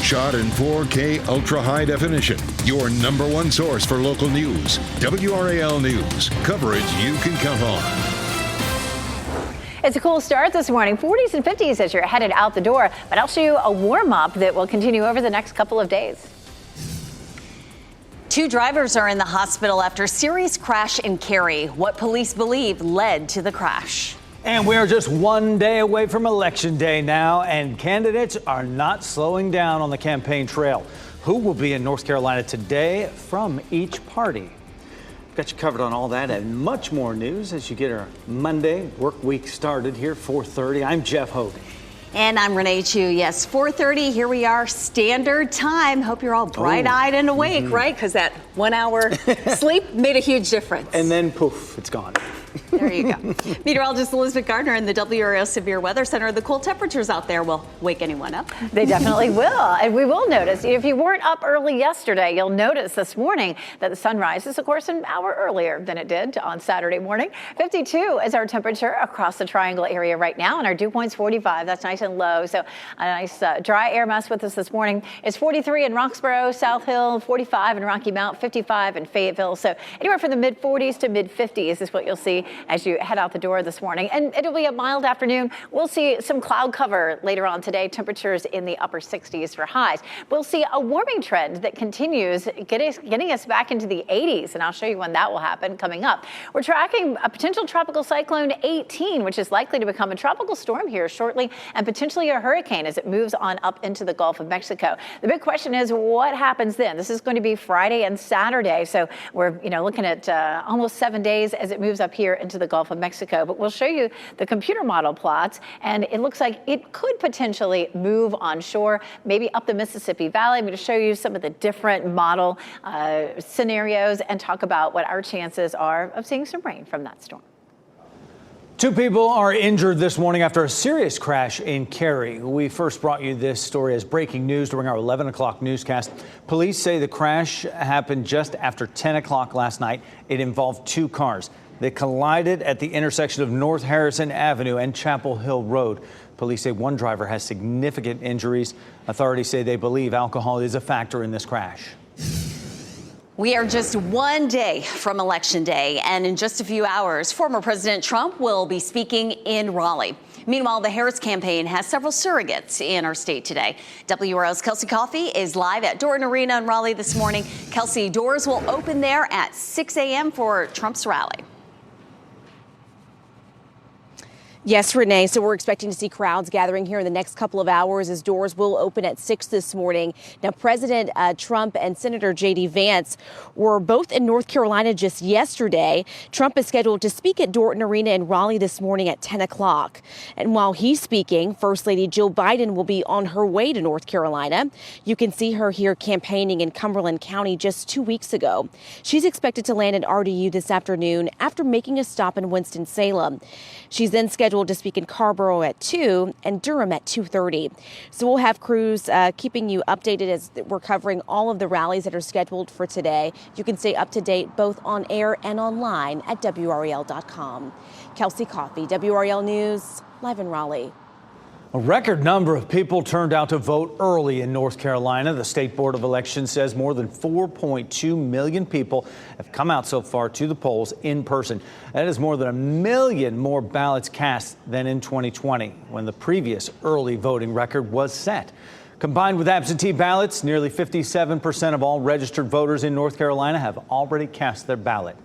Shot in 4K ultra high definition. Your number one source for local news. WRAL News. Coverage you can count on. It's a cool start this morning. 40s and 50s as you're headed out the door. But I'll show you a warm up that will continue over the next couple of days. 2 drivers are in the hospital after a serious crash in Cary. What police believe led to the crash. And we are just one day away from Election Day now, and candidates are not slowing down on the campaign trail. Who will be in North Carolina today from each party? Got you covered on all that and much more news as you get our Monday work week started here, 4:30. I'm Jeff Hogan. And I'm Renee Chu. Yes, 4:30. Here we are, standard time. Hope you're all bright-eyed and awake, right? Because that 1 hour sleep made a huge difference. And then poof, it's gone. There you go. Meteorologist Elizabeth Gardner in the WRAL Severe Weather Center. The cool temperatures out there will wake anyone up. They definitely will. And we will notice, if you weren't up early yesterday, you'll notice this morning that the sun rises, of course, an hour earlier than it did on Saturday morning. 52 is our temperature across the triangle area right now, and our dew point's 45. That's nice and low. So a nice dry air mass with us this morning. It's 43 in Roxborough, South Hill, 45 in Rocky Mount, 55 in Fayetteville. So anywhere from the mid 40s to mid 50s is what you'll see as you head out the door this morning. And it'll be a mild afternoon. We'll see some cloud cover later on today, temperatures in the upper 60s for highs. We'll see a warming trend that continues, getting us back into the 80s, and I'll show you when that will happen coming up. We're tracking a potential tropical cyclone 18, which is likely to become a tropical storm here shortly, and potentially a hurricane as it moves on up into the Gulf of Mexico. The big question is what happens then? This is going to be Friday and Saturday, so we're looking at almost 7 days as it moves up here into the Gulf of Mexico. But we'll show you the computer model plots, and it looks like it could potentially move onshore, maybe up the Mississippi Valley. I'm going to show you some of the different model scenarios and talk about what our chances are of seeing some rain from that storm. 2 people are injured this morning after a serious crash in Cary. We first brought you this story as breaking news during our 11 o'clock newscast. Police say the crash happened just after 10 o'clock last night. It involved 2 cars. They collided at the intersection of North Harrison Avenue and Chapel Hill Road. Police say one driver has significant injuries. Authorities say they believe alcohol is a factor in this crash. We are just one day from Election Day, and in just a few hours, former President Trump will be speaking in Raleigh. Meanwhile, the Harris campaign has several surrogates in our state today. WRL's Kelsey Coffey is live at Dorton Arena in Raleigh this morning. Kelsey, doors will open there at 6 a.m. for Trump's rally. Yes, Renee. So we're expecting to see crowds gathering here in the next couple of hours as doors will open at 6 this morning. Now, President Trump and Senator J.D. Vance were both in North Carolina just yesterday. Trump is scheduled to speak at Dorton Arena in Raleigh this morning at 10 o'clock. And while he's speaking, First Lady Jill Biden will be on her way to North Carolina. You can see her here campaigning in Cumberland County just 2 weeks ago. She's expected to land at RDU this afternoon after making a stop in Winston-Salem. She's then scheduled to speak in Carrboro at 2 and Durham at 2:30. So we'll have crews keeping you updated as we're covering all of the rallies that are scheduled for today. You can stay up to date both on air and online at WRAL.com. Kelsey Coffey, WRAL News, live in Raleigh. A record number of people turned out to vote early in North Carolina. The State Board of Elections says more than 4.2 million people have come out so far to the polls in person. That is more than 1 million more ballots cast than in 2020, when the previous early voting record was set. Combined with absentee ballots, nearly 57% of all registered voters in North Carolina have already cast their ballot.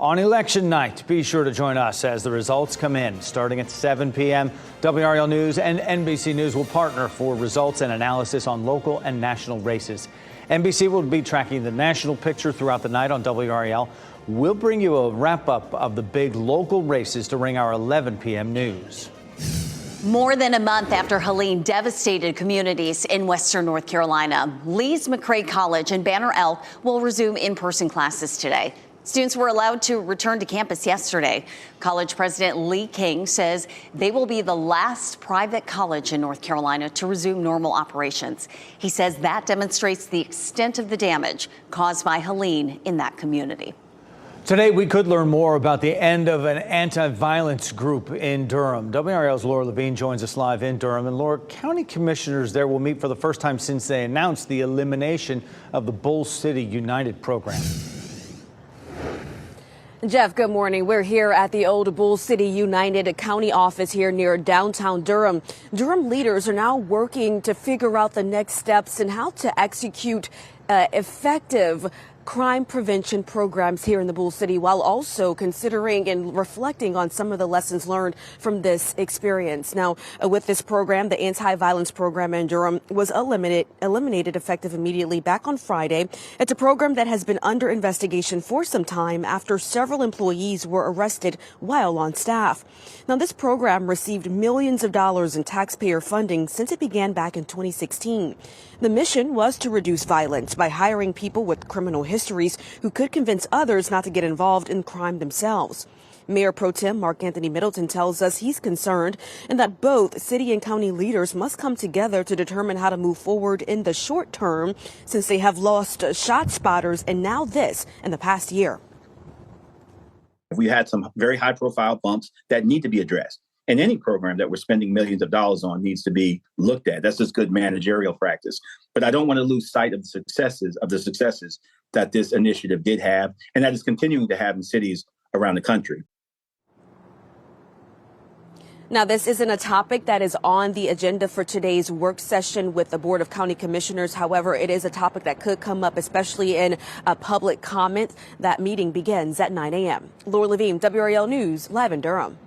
On election night, be sure to join us as the results come in. Starting at 7 p.m., WRAL News and NBC News will partner for results and analysis on local and national races. NBC will be tracking the national picture throughout the night on WRAL. We'll bring you a wrap-up of the big local races during our 11 p.m. news. More than a month after Helene devastated communities in western North Carolina, Lee's McRae College and Banner Elk will resume in-person classes today. Students were allowed to return to campus yesterday. College President Lee King says they will be the last private college in North Carolina to resume normal operations. He says that demonstrates the extent of the damage caused by Helene in that community. Today, we could learn more about the end of an anti-violence group in Durham. WRAL's Laura Levine joins us live in Durham. And Laura, county commissioners there will meet for the first time since they announced the elimination of the Bull City United program. Jeff, good morning. We're here at the old Bull City United County office here near downtown Durham. Durham leaders are now working to figure out the next steps and how to execute effective crime prevention programs here in the Bull City, while also considering and reflecting on some of the lessons learned from this experience. Now, with this program, the anti-violence program in Durham was eliminated effective immediately back on Friday. It's a program that has been under investigation for some time after several employees were arrested while on staff. Now, this program received millions of dollars in taxpayer funding since it began back in 2016. The mission was to reduce violence by hiring people with criminal histories who could convince others not to get involved in crime themselves. Mayor Pro Tem Mark Anthony Middleton tells us he's concerned and that both city and county leaders must come together to determine how to move forward in the short term, since they have lost shot spotters and now this in the past year. We had some very high profile bumps that need to be addressed. And any program that we're spending millions of dollars on needs to be looked at. That's just good managerial practice. But I don't want to lose sight of the successes that this initiative did have and that is continuing to have in cities around the country. Now, this isn't a topic that is on the agenda for today's work session with the Board of County Commissioners. However, it is a topic that could come up, especially in a public comment. That meeting begins at 9 a.m. Laura Levine, WRAL News, live in Durham.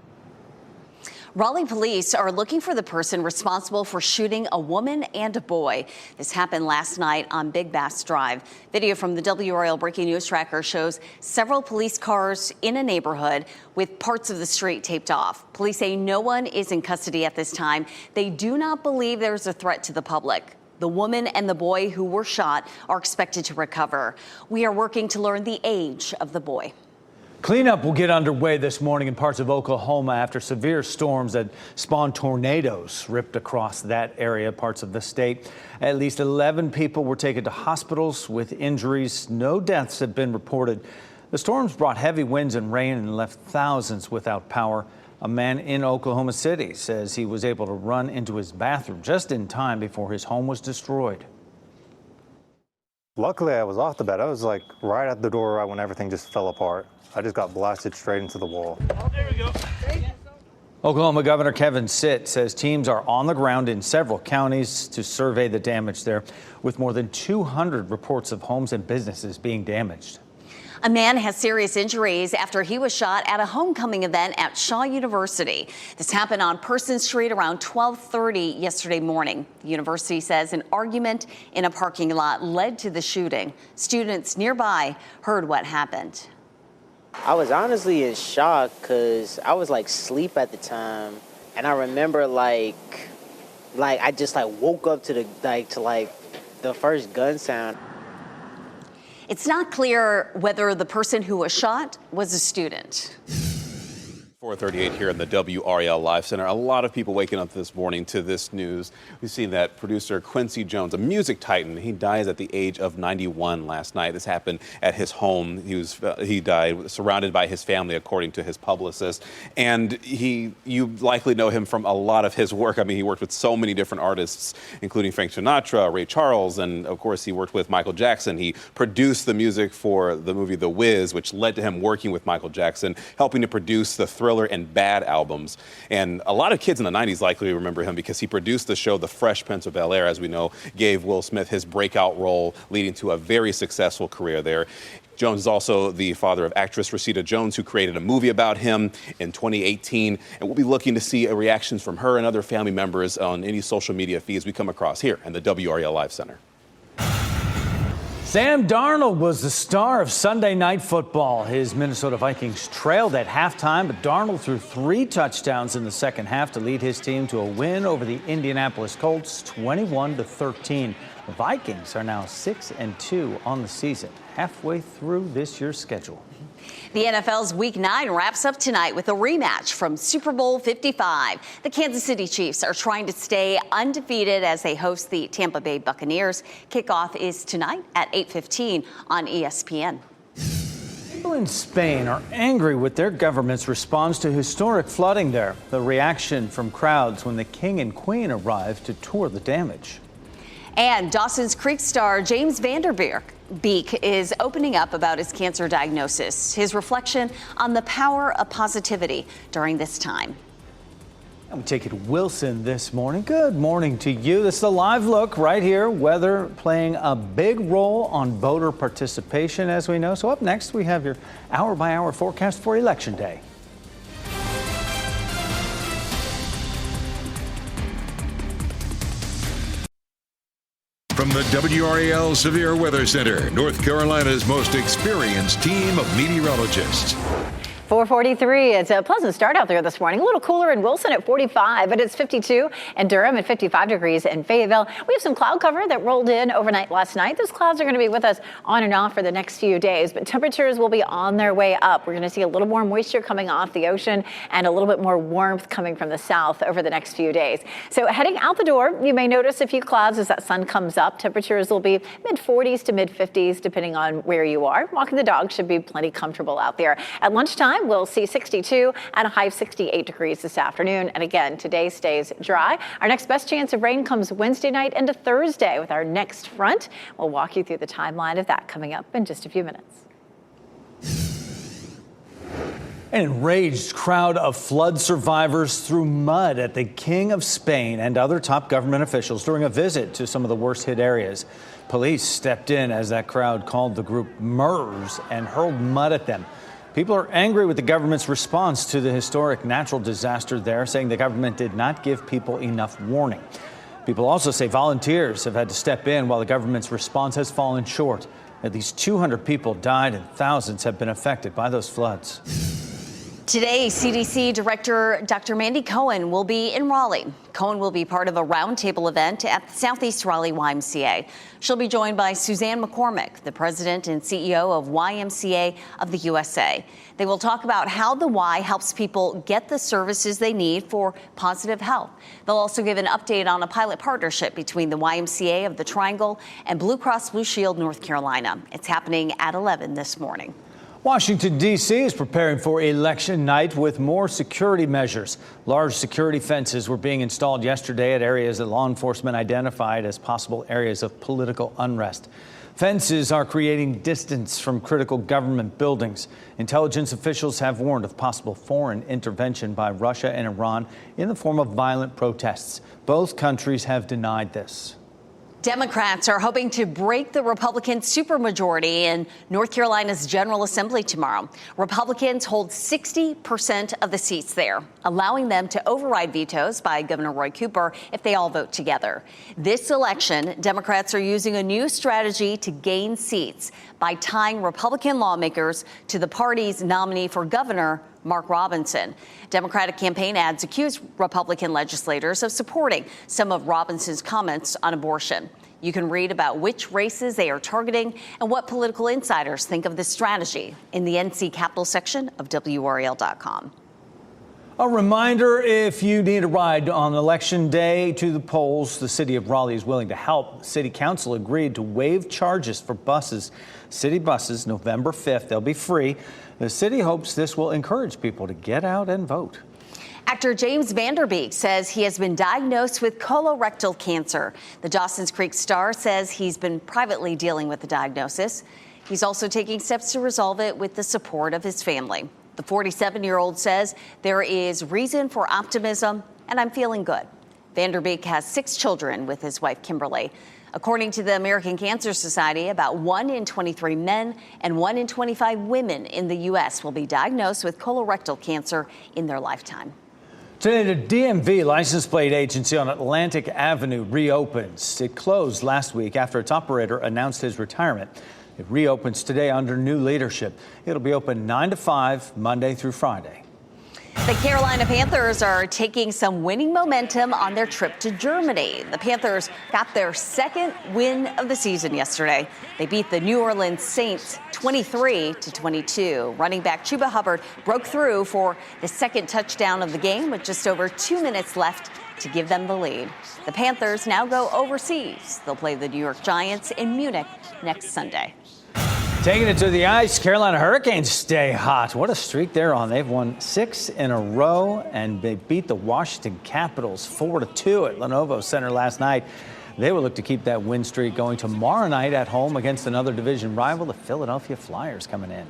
Raleigh police are looking for the person responsible for shooting a woman and a boy. This happened last night on Big Bass Drive. Video from the WRAL Breaking News Tracker shows several police cars in a neighborhood with parts of the street taped off. Police say no one is in custody at this time. They do not believe there's a threat to the public. The woman and the boy who were shot are expected to recover. We are working to learn the age of the boy. Cleanup will get underway this morning in parts of Oklahoma after severe storms that spawned tornadoes ripped across that area, parts of the state. At least 11 people were taken to hospitals with injuries. No deaths have been reported. The storms brought heavy winds and rain and left thousands without power. A man in Oklahoma City says he was able to run into his bathroom just in time before his home was destroyed. Luckily, I was off the bed. I was like right at the door right when everything just fell apart. I just got blasted straight into the wall. Oh, there we go. Oklahoma Governor Kevin Stitt says teams are on the ground in several counties to survey the damage there, with more than 200 reports of homes and businesses being damaged. A man has serious injuries after he was shot at a homecoming event at Shaw University. This happened on Person Street around 12:30 yesterday morning. The university says an argument in a parking lot led to the shooting. Students nearby heard what happened. I was honestly in shock because I was like asleep at the time, and I remember like I just woke up to the first gun sound. It's not clear whether the person who was shot was a student. 4:38 here in the WRAL Live Center. A lot of people waking up this morning to this news. We've seen that producer Quincy Jones, a music titan, he dies at the age of 91 last night. This happened at his home. He died surrounded by his family, according to his publicist. And you likely know him from a lot of his work. I mean, he worked with so many different artists, including Frank Sinatra, Ray Charles, and of course he worked with Michael Jackson. He produced the music for the movie The Wiz, which led to him working with Michael Jackson, helping to produce the Thriller and Bad albums. And a lot of kids in the 90s likely remember him because he produced the show The Fresh Prince of Bel-Air, as we know, gave Will Smith his breakout role, leading to a very successful career there. Jones is also the father of actress Rashida Jones, who created a movie about him in 2018. And we'll be looking to see reactions from her and other family members on any social media feeds we come across here in the WRAL Live Center. Sam Darnold was the star of Sunday Night Football. His Minnesota Vikings trailed at halftime, but Darnold threw 3 touchdowns in the second half to lead his team to a win over the Indianapolis Colts, 21-13. The Vikings are now 6-2 on the season, halfway through this year's schedule. The NFL's Week 9 wraps up tonight with a rematch from Super Bowl 55. The Kansas City Chiefs are trying to stay undefeated as they host the Tampa Bay Buccaneers. Kickoff is tonight at 8:15 on ESPN. People in Spain are angry with their government's response to historic flooding there. The reaction from crowds when the king and queen arrived to tour the damage. And Dawson's Creek star James Van Der Beek is opening up about his cancer diagnosis, his reflection on the power of positivity during this time. We take it to Wilson this morning. Good morning to you. This is a live look right here. Weather playing a big role on voter participation, as we know. So up next, we have your hour-by-hour forecast for Election Day. From the WRAL Severe Weather Center, North Carolina's most experienced team of meteorologists. 4:43. It's a pleasant start out there this morning. A little cooler in Wilson at 45, but it's 52 in Durham and 55 degrees in Fayetteville. We have some cloud cover that rolled in overnight last night. Those clouds are going to be with us on and off for the next few days, but temperatures will be on their way up. We're going to see a little more moisture coming off the ocean and a little bit more warmth coming from the south over the next few days. So heading out the door, you may notice a few clouds as that sun comes up. Temperatures will be mid 40s to mid 50s depending on where you are. Walking the dog should be plenty comfortable out there. At lunchtime, we'll see 62 and a high of 68 degrees this afternoon. And again, today stays dry. Our next best chance of rain comes Wednesday night into Thursday with our next front. We'll walk you through the timeline of that coming up in just a few minutes. An enraged crowd of flood survivors threw mud at the King of Spain and other top government officials during a visit to some of the worst hit areas. Police stepped in as that crowd called the group murderers and hurled mud at them. People are angry with the government's response to the historic natural disaster there, saying the government did not give people enough warning. People also say volunteers have had to step in while the government's response has fallen short. At least 200 people died and thousands have been affected by those floods. Today, CDC Director Dr. Mandy Cohen will be in Raleigh. Cohen will be part of a roundtable event at the Southeast Raleigh YMCA. She'll be joined by Suzanne McCormick, the president and CEO of YMCA of the USA. They will talk about how the Y helps people get the services they need for positive health. They'll also give an update on a pilot partnership between the YMCA of the Triangle and Blue Cross Blue Shield North Carolina. It's happening at 11 this morning. Washington, D.C. is preparing for election night with more security measures. Large security fences were being installed yesterday at areas that law enforcement identified as possible areas of political unrest. Fences are creating distance from critical government buildings. Intelligence officials have warned of possible foreign intervention by Russia and Iran in the form of violent protests. Both countries have denied this. Democrats are hoping to break the Republican supermajority in North Carolina's General Assembly tomorrow. Republicans hold 60% of the seats there, allowing them to override vetoes by Governor Roy Cooper if they all vote together. This election, Democrats are using a new strategy to gain seats by tying Republican lawmakers to the party's nominee for governor, Mark Robinson. Democratic campaign ads accuse Republican legislators of supporting some of Robinson's comments on abortion. You can read about which races they are targeting and what political insiders think of this strategy in the NC Capital section of WRAL.com. A reminder, if you need a ride on Election Day to the polls, the city of Raleigh is willing to help. City Council agreed to waive charges for buses, city buses, November 5th. They'll be free. The city hopes this will encourage people to get out and vote. Actor James Van Der Beek says he has been diagnosed with colorectal cancer. The Dawson's Creek star says he's been privately dealing with the diagnosis. He's also taking steps to resolve it with the support of his family. The 47-year-old says there is reason for optimism, and I'm feeling good. Van Der Beek has 6 children with his wife, Kimberly. According to the American Cancer Society, about 1 in 23 men and 1 in 25 women in the U.S. will be diagnosed with colorectal cancer in their lifetime. Today, the DMV license plate agency on Atlantic Avenue reopens. It closed last week after its operator announced his retirement. It reopens today under new leadership. It'll be open 9 to 5, Monday through Friday. The Carolina Panthers are taking some winning momentum on their trip to Germany. The Panthers got their second win of the season yesterday. They beat the New Orleans Saints 23-22. Running back Chuba Hubbard broke through for the second touchdown of the game with just over 2 minutes left to give them the lead. The Panthers now go overseas. They'll play the New York Giants in Munich next Sunday. Taking it to the ice, Carolina Hurricanes stay hot. What a streak they're on. They've won 6 in a row, and they beat the Washington Capitals 4-2 at Lenovo Center last night. They will look to keep that win streak going tomorrow night at home against another division rival, the Philadelphia Flyers, coming in.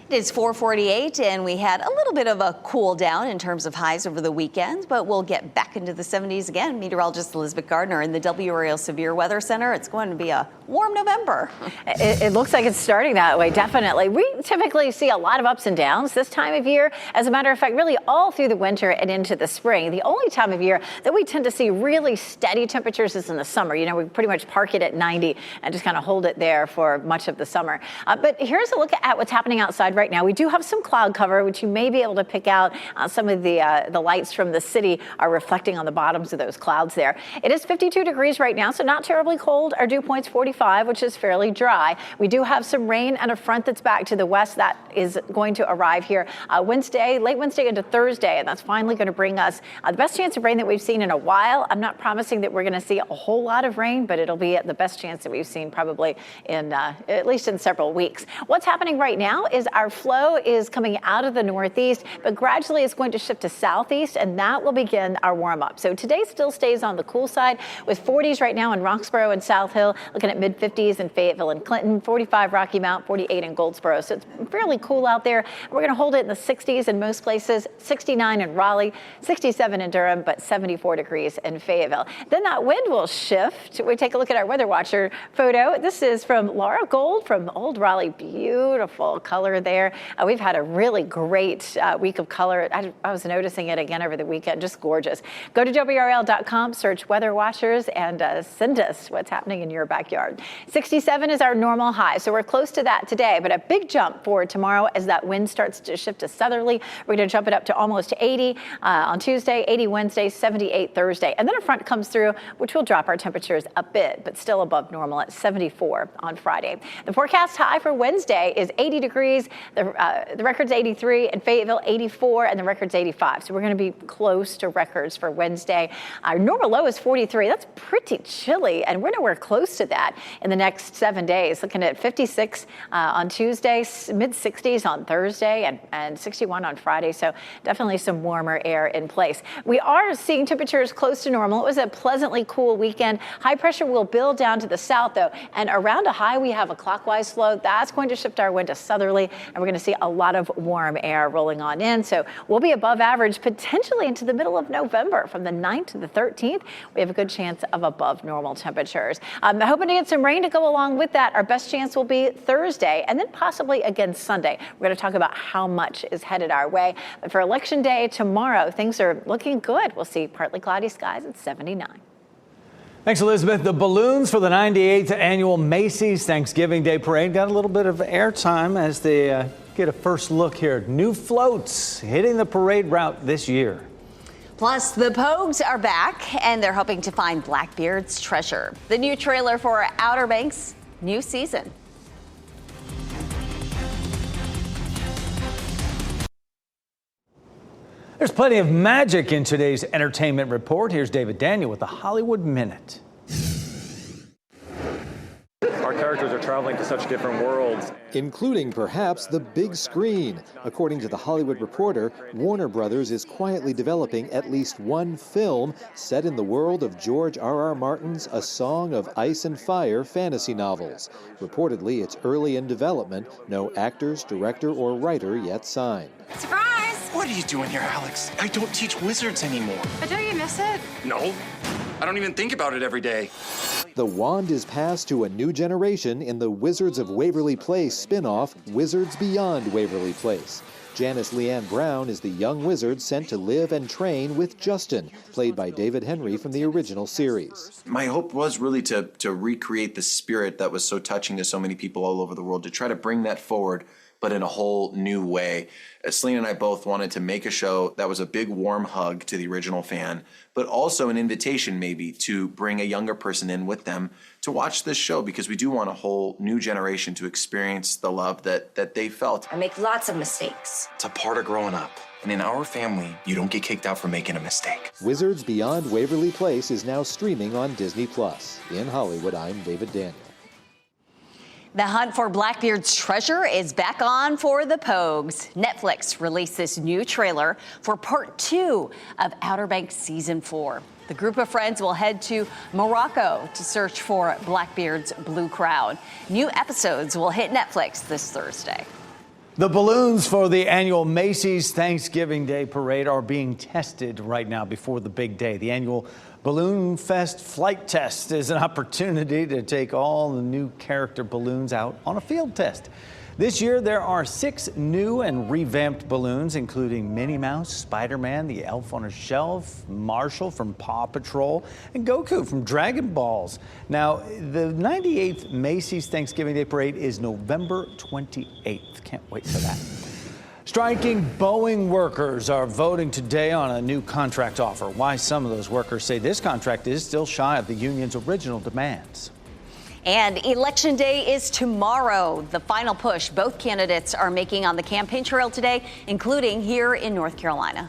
It's 4:48, and we had a little bit of a cool down in terms of highs over the weekend, but we'll get back into the 70s again. Meteorologist Elizabeth Gardner in the WRAL Severe Weather Center. It's going to be a warm November. It looks like it's starting that way, definitely. We typically see a lot of ups and downs this time of year. As a matter of fact, really all through the winter and into the spring. The only time of year that we tend to see really steady temperatures is in the summer. You know, we pretty much park it at 90 and just kind of hold it there for much of the summer. But here's a look at what's happening outside right now. We do have some cloud cover, which you may be able to pick out. Some of the lights from the city are reflecting on the bottoms of those clouds there. It is 52 degrees right now, so not terribly cold. Our dew point's 45, which is fairly dry. We do have some rain and a front that's back to the west that is going to arrive here Wednesday, late Wednesday into Thursday, and that's finally going to bring us the best chance of rain that we've seen in a while. I'm not promising that we're going to see a whole lot of rain, but it'll be the best chance that we've seen probably in at least in several weeks. What's happening right now is our flow is coming out of the northeast, but gradually it's going to shift to southeast, and that will begin our warm up. So today still stays on the cool side with 40s right now in Roxborough and South Hill, looking at mid 50s in Fayetteville and Clinton, 45 Rocky Mount, 48 in Goldsboro. So it's fairly cool out there. We're going to hold it in the 60s in most places, 69 in Raleigh, 67 in Durham, but 74 degrees in Fayetteville. Then that wind will shift. We take a look at our Weather Watcher photo. This is from Laura Gold from Old Raleigh. Beautiful color there. We've had a really great week of color. I was noticing it again over the weekend. Just gorgeous. Go to WRAL.com, search Weather Watchers, and send us what's happening in your backyard. 67 is our normal high, so we're close to that today, but a big jump for tomorrow as that wind starts to shift to southerly. We're going to jump it up to almost 80 on Tuesday, 80 Wednesday, 78 Thursday. And then a front comes through, which will drop our temperatures a bit, but still above normal at 74 on Friday. The forecast high for Wednesday is 80 degrees. The record's 83, in Fayetteville 84, and the record's 85. So we're going to be close to records for Wednesday. Our normal low is 43. That's pretty chilly, and we're nowhere close to that in the next 7 days. Looking at 56 on Tuesday, mid 60s on Thursday, and 61 on Friday. So definitely some warmer air in place. We are seeing temperatures close to normal. It was a pleasantly cool weekend. High pressure will build down to the south, though, and around a high we have a clockwise flow. That's going to shift our wind to southerly, and we're going to see a lot of warm air rolling on in. So we'll be above average potentially into the middle of November. From the 9th to the 13th, we have a good chance of above normal temperatures. I'm hoping to get some rain to go along with that. Our best chance will be Thursday and then possibly again Sunday. We're going to talk about how much is headed our way. But for Election Day tomorrow, things are looking good. We'll see partly cloudy skies at 79. Thanks, Elizabeth. The balloons for the 98th annual Macy's Thanksgiving Day Parade got a little bit of airtime as they get a first look here. New floats hitting the parade route this year. Plus, the Pogues are back, and they're hoping to find Blackbeard's treasure. The new trailer for Outer Banks' new season. There's plenty of magic in today's entertainment report. Here's David Daniel with the Hollywood Minute. Our characters are traveling to such different worlds. Including perhaps the big screen. According to The Hollywood Reporter, Warner Brothers is quietly developing at least one film set in the world of George R.R. Martin's A Song of Ice and Fire fantasy novels. Reportedly, it's early in development. No actors, director, or writer yet signed. Surprise! What are you doing here, Alex? I don't teach wizards anymore. But don't you miss it? No. I don't even think about it every day. The wand is passed to a new generation in the Wizards of Waverly Place spin-off, Wizards Beyond Waverly Place. Janice Leanne Brown is the young wizard sent to live and train with Justin, played by David Henry from the original series. My hope was really to recreate the spirit that was so touching to so many people all over the world, to try to bring that forward, but in a whole new way. Selena and I both wanted to make a show that was a big warm hug to the original fan, but also an invitation maybe to bring a younger person in with them to watch this show, because we do want a whole new generation to experience the love that they felt. I make lots of mistakes. It's a part of growing up. And in our family, you don't get kicked out for making a mistake. Wizards Beyond Waverly Place is now streaming on Disney+. In Hollywood, I'm David Daniel. The hunt for Blackbeard's treasure is back on for the Pogues. Netflix released this new trailer for part 2 of Outer Banks Season 4. The group of friends will head to Morocco to search for Blackbeard's blue crown. New episodes will hit Netflix this Thursday. The balloons for the annual Macy's Thanksgiving Day Parade are being tested right now before the big day. The annual Balloon Fest flight test is an opportunity to take all the new character balloons out on a field test. This year, there are 6 new and revamped balloons, including Minnie Mouse, Spider-Man, the Elf on a Shelf, Marshall from Paw Patrol, and Goku from Dragon Balls. Now, the 98th Macy's Thanksgiving Day Parade is November 28th. Can't wait for that. Striking Boeing workers are voting today on a new contract offer. Why some of those workers say this contract is still shy of the union's original demands. And Election Day is tomorrow. The final push both candidates are making on the campaign trail today, including here in North Carolina.